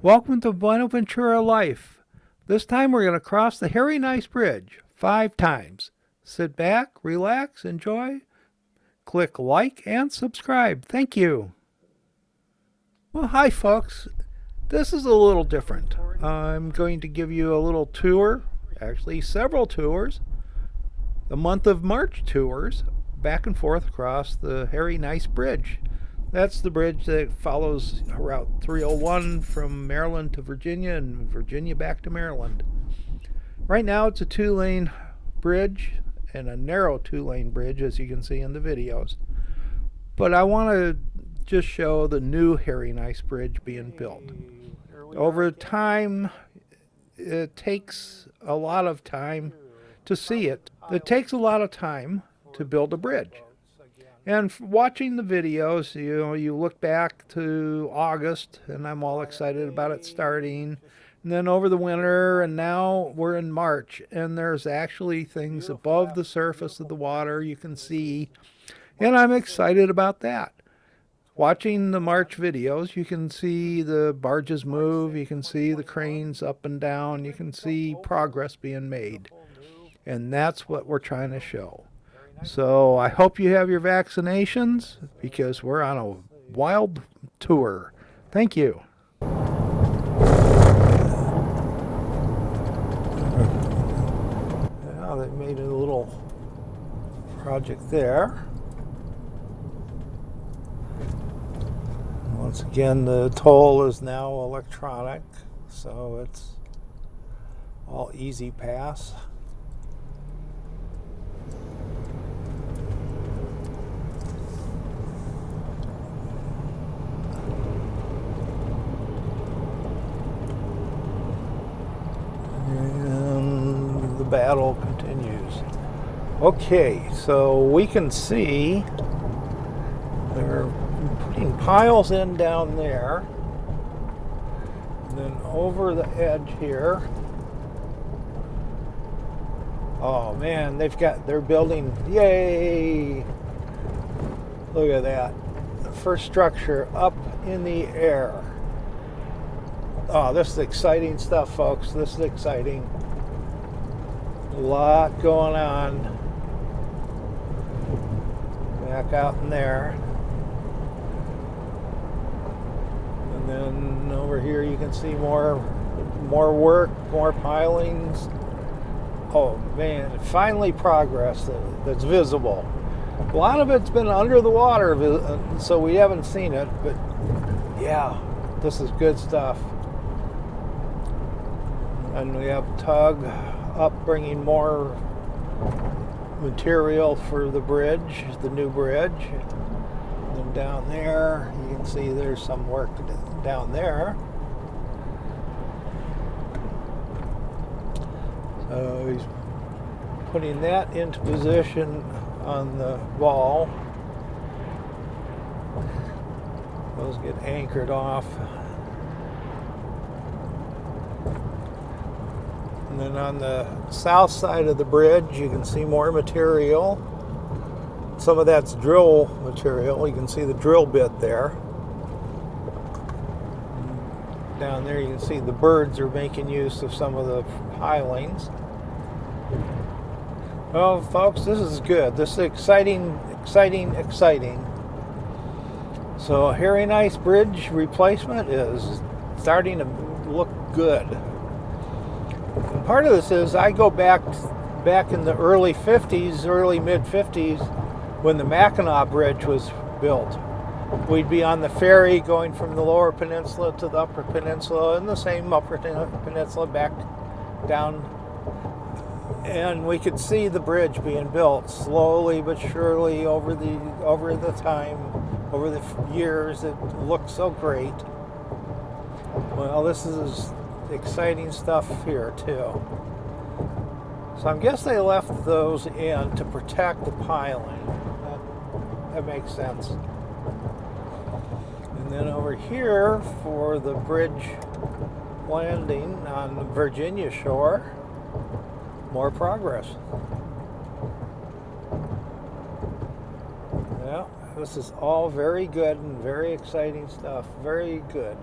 Welcome to Buena Ventura Life. This time we're going to cross the Harry Nice Bridge 5 times. Sit back, relax, enjoy. Click like and subscribe. Thank you. Well, hi, folks. This is a little different. I'm going to give you a little tour, actually, several tours, the month of March tours, back and forth across the Harry Nice Bridge. That's the bridge that follows Route 301 from Maryland to Virginia and Virginia back to Maryland. Right now it's a 2-lane bridge and a narrow 2-lane bridge, as you can see in the videos. But I want to just show the new Harry Nice Bridge being built. Over time, it takes a lot of time to see it. It takes a lot of time to build a bridge. And watching the videos, you look back to August, and I'm all excited about it starting. And then over the winter, and now we're in March, and there's actually things above the surface of the water you can see, and I'm excited about that. Watching the March videos, you can see the barges move, you can see the cranes up and down, you can see progress being made. And that's what we're trying to show. So I hope you have your vaccinations because we're on a wild tour. Thank you. Now they made a little project there. Once again, the toll is now electronic, so it's all easy pass. And the battle continues. Okay, so we can see they're putting piles in down there, and then over the edge here. Oh man, they're building, yay! Look at that. The first structure up in the air. Oh, this is exciting stuff, folks. This is exciting. A lot going on. Back out in there. And then over here you can see more work, more pilings. Oh man, finally progress that's visible. A lot of it's been under the water, so we haven't seen it, but yeah, this is good stuff. And we have tug up bringing more material for the bridge, the new bridge. And then down there, you can see there's some work down there. So he's putting that into position on the wall. Those get anchored off. And then on the south side of the bridge, you can see more material. Some of that's drill material. You can see the drill bit there. Down there you can see the birds are making use of some of the pilings. Well, folks, this is good. This is exciting, exciting, exciting. So Harry Nice Bridge replacement is starting to look good. And part of this is I go back in the early 50s, early mid 50s, when the Mackinac Bridge was built. We'd be on the ferry going from the lower peninsula to the upper peninsula and the same upper peninsula back down. And we could see the bridge being built slowly but surely over the years. It looked so great. Well, this is exciting stuff here too. So I guess they left those in to protect the piling. That makes sense. And then over here for the bridge landing on the Virginia shore, more progress. Yeah, this is all very good and very exciting stuff. Very good.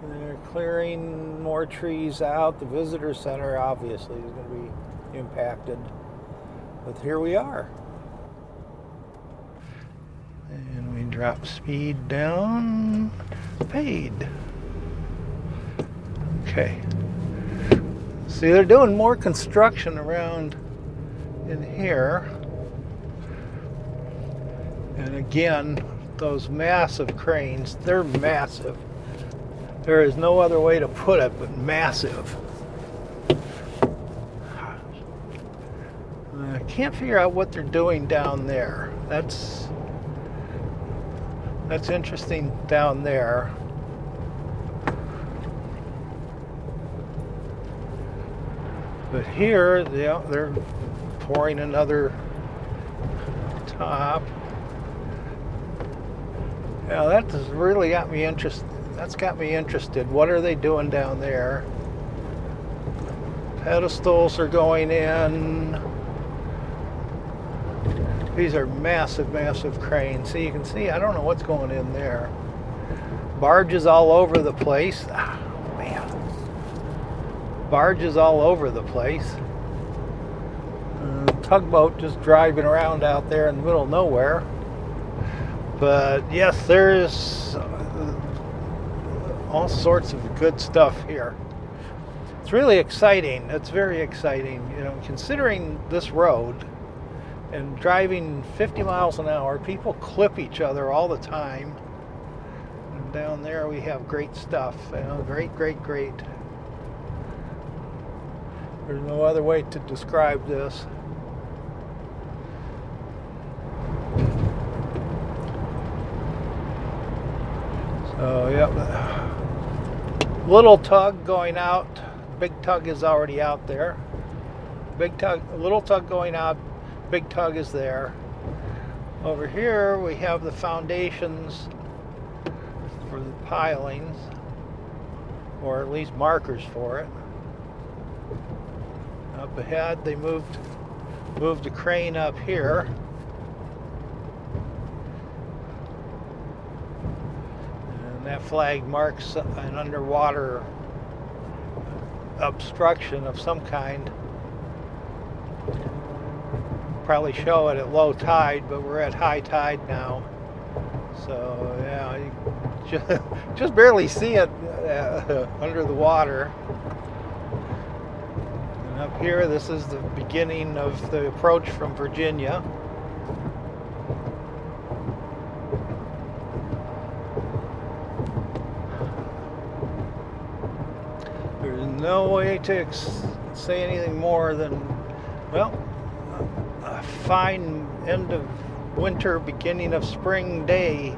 They're clearing more trees out. The visitor center obviously is going to be impacted. But here we are. And we drop speed down. Fade. Okay. See, they're doing more construction around in here. And again, those massive cranes, they're massive. There is no other way to put it but massive. I can't figure out what they're doing down there. That's interesting down there. But here, they're pouring another top. Yeah, that has really got me interested. That's got me interested. What are they doing down there? Pedestals are going in. These are massive, massive cranes. See, you can see, I don't know what's going in there. Barges all over the place. Oh, man. Barges all over the place. Tugboat just driving around out there in the middle of nowhere. But yes, there's all sorts of good stuff here. It's really exciting. It's very exciting, you know, considering this road and driving 50 miles an hour. People clip each other all the time. And down there we have great stuff. You know, great. There's no other way to describe this. So, yep. Little tug going out. Big tug is already out there. Big tug, little tug going out. Big tug is there. Over here we have the foundations for the pilings, or at least markers for it. Up ahead they moved the crane up here. And that flag marks an underwater obstruction of some kind. Probably show it at low tide, but we're at high tide now. So yeah, you just barely see it under the water. And up here, this is the beginning of the approach from Virginia. There's no way to say anything more than, well, a fine end of winter, beginning of spring day.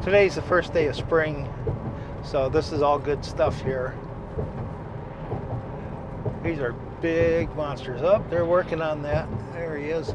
Today's the first day of spring, so this is all good stuff here. These are big monsters. Oh, they're working on that. There he is.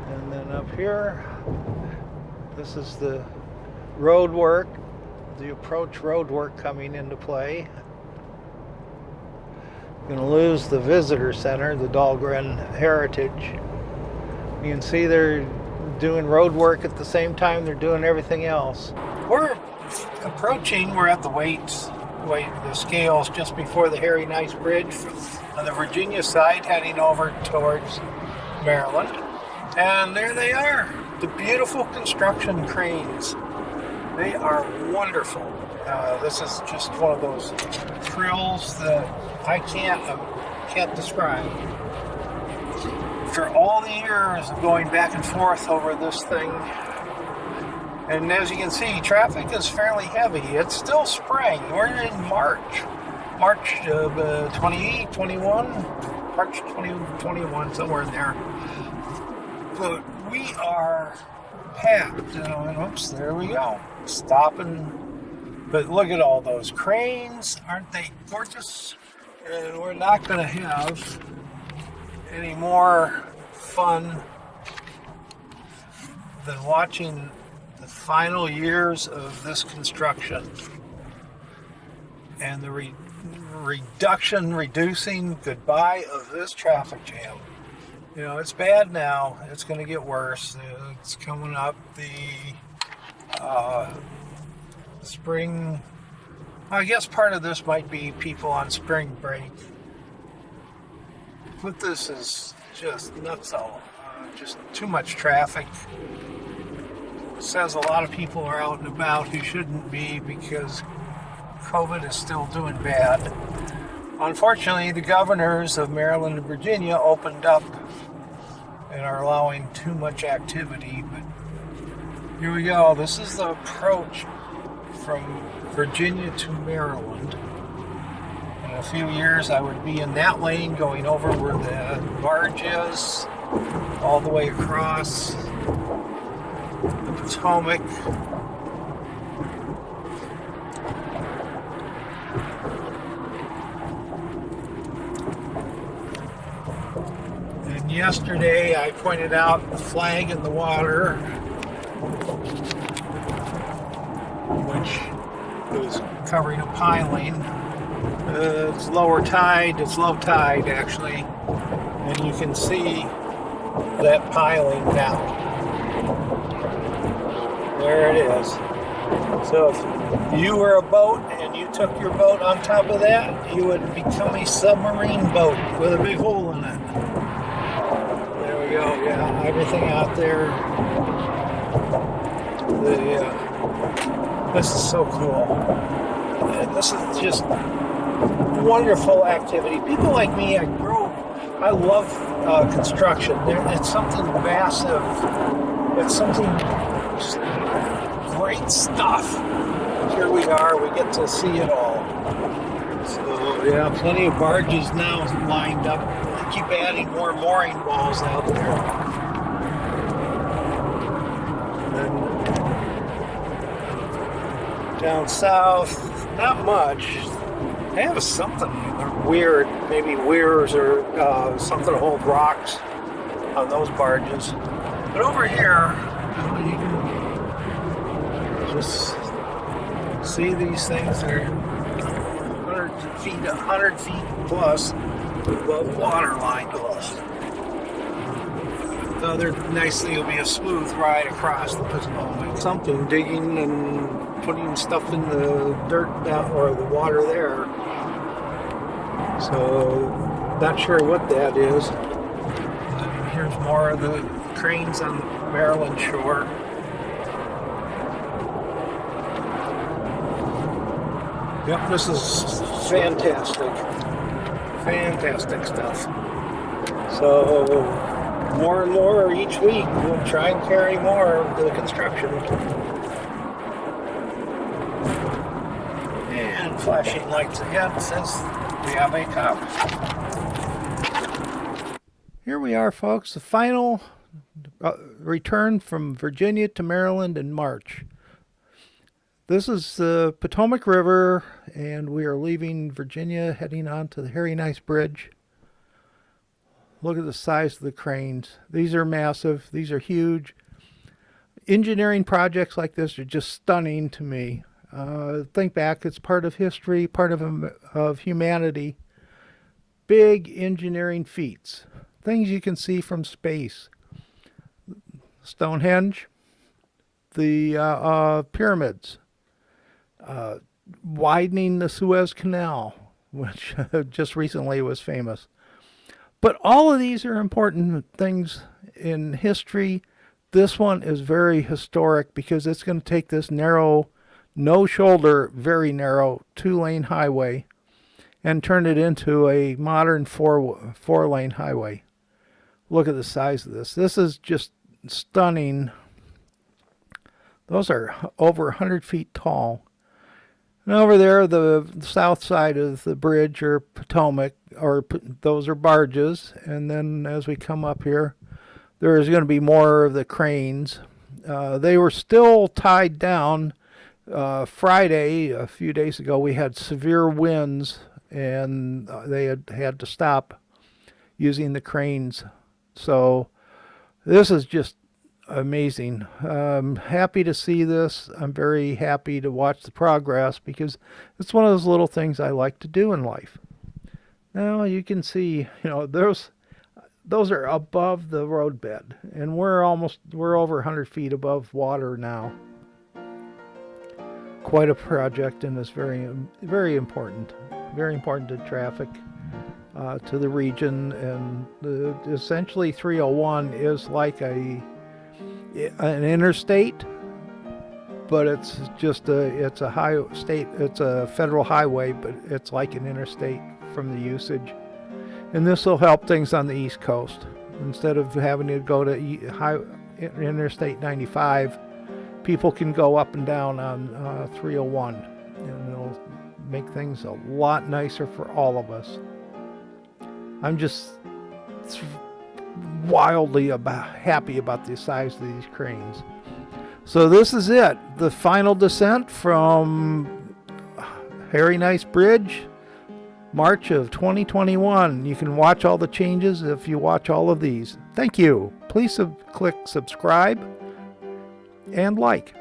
And then up here, this is the road work, the approach road work coming into play. Going to lose the visitor center, the Dahlgren Heritage. You can see they're doing road work at the same time they're doing everything else. We're approaching, we're at the the scales just before the Harry Nice Bridge on the Virginia side, heading over towards Maryland. And there they are, the beautiful construction cranes. They are wonderful. This is just one of those thrills that I can't describe. After all the years of going back and forth over this thing, and as you can see, traffic is fairly heavy. It's still spring. We're in March 2021, March 2021, somewhere in there. But we are packed, and oops, there we go. Stopping. But look at all those cranes. Aren't they gorgeous? And we're not going to have any more fun than watching the final years of this construction and the reducing goodbye of this traffic jam. You know, it's bad now. It's going to get worse. It's coming up. The spring. I guess part of this might be people on spring break. But this is just nutso. Just too much traffic. Says a lot of people are out and about who shouldn't be because COVID is still doing bad. Unfortunately, the governors of Maryland and Virginia opened up and are allowing too much activity. But here we go. This is the approach from Virginia to Maryland. In a few years, I would be in that lane going over where the barge is, all the way across the Potomac. And yesterday, I pointed out the flag in the water, which is covering a piling. It's lower tide, it's low tide actually, and you can see that piling now. There it is. So if you were a boat and you took your boat on top of that, you would become a submarine boat with a big hole in it. There we go, yeah, everything out there. This is so cool. And this is just wonderful activity. People like me, I love construction. It's something massive. It's something just great stuff. Here we are. We get to see it all. So yeah, plenty of barges now lined up. They keep adding more mooring walls out there. And down south, not much. They have something weird, maybe weirs or something to hold rocks on those barges. But over here, you can just see these things that are 100 feet plus above water line. The other nice thing will be a smooth ride across the Potomac. Something digging and putting stuff in the dirt down or the water there. So, not sure what that is. And here's more of the cranes on the Maryland shore. Yep, this is fantastic. Fantastic stuff. So, more and more each week. We'll try and carry more of the construction. And flashing lights ahead says we have a cop. Here we are, folks. The final return from Virginia to Maryland in March. This is the Potomac River, and we are leaving Virginia, heading on to the Harry Nice Bridge. Look at the size of the cranes. These are massive. These are huge. Engineering projects like this are just stunning to me. Think back, it's part of history, part of humanity. Big engineering feats. Things you can see from space. Stonehenge. The pyramids. Widening the Suez Canal, which just recently was famous. But all of these are important things in history. This one is very historic because it's going to take this narrow, no shoulder, very narrow 2-lane highway and turn it into a modern four-lane highway. Look at the size of this. This is just stunning. Those are over 100 feet tall. And over there, the south side of the bridge or Potomac, those are barges. And then as we come up here, there is going to be more of the cranes. They were still tied down. Friday, a few days ago, we had severe winds, and they had to stop using the cranes. So this is just amazing. I'm happy to see this. I'm very happy to watch the progress because it's one of those little things I like to do in life. Now you can see, those are above the roadbed, and we're over 100 feet above water now. quite a project, and it's very, very important. Very important to traffic, to the region, and essentially 301 is like an interstate, but it's a federal highway, but it's like an interstate from the usage. And this will help things on the East Coast. Instead of having to go to Interstate 95, people can go up and down on 301, and it'll make things a lot nicer for all of us. I'm just wildly happy about the size of these cranes. So this is it, the final descent from Harry Nice Bridge, March of 2021. You can watch all the changes if you watch all of these. Thank you. Please click subscribe and like.